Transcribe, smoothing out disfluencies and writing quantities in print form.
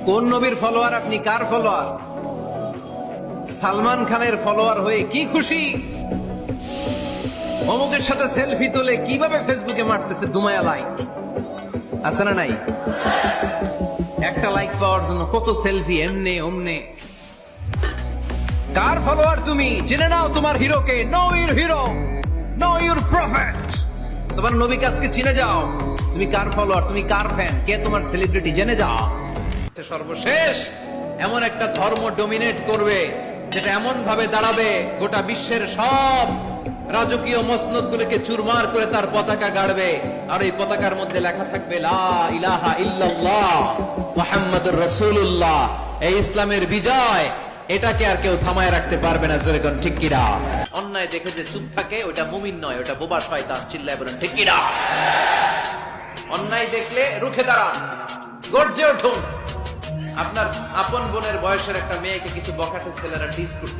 কোন নবীর ফলোয়ার আপনি? কার ফলোয়ার? সালমান খানের ফলোয়ার হয়ে কি খুশি? অমুকের সাথে সেলফি তুলে কিভাবে ফেসবুকে মারতেছে দুমায়া লাইক, আছে না নাই? একটা লাইক পাওয়ার জন্য কত সেলফি, এমনে ওমনে। কার ফলোয়ার তুমি? জেনে নাও তোমার হিরোকে। Know your hero, know your prophet. তোমার নবীকে আজকে চিনে যাও। তুমি কার ফলোয়ার, তুমি কার ফ্যান, কে তোমার সেলিব্রিটি, জেনে যাও। সর্বশেষ এমন একটা ধর্ম ডমিনেট করবে যেটা এমন ভাবে দাঁড়াবে গোটা বিশ্বের সব রাজকীয় মসনদ গুলোকে চুরমার করে তার পতাকা গাড়বে, আর এই পতাকার মধ্যে লেখা থাকবে লা ইলাহা ইল্লাল্লাহ মুহাম্মাদুর রাসূলুল্লাহ। এই ইসলামের বিজয়, এটাকে আর কেউ থামায় রাখতে পারবে না। জোরে কোন ঠিক কিনা? অন্যায় দেখে যে চুপ থাকে ওটা মুমিন নয়, ওটা বোবা শয়তান। চিল্লায় বলেন ঠিক কিনা? অন্যায় দেখলে রুখে দাঁড়ান, গর্জে উঠুন। আপনার আপন বোনের বয়সের একটা মেয়েকে কিছু বখাটে ছেলেরা টিজ করতে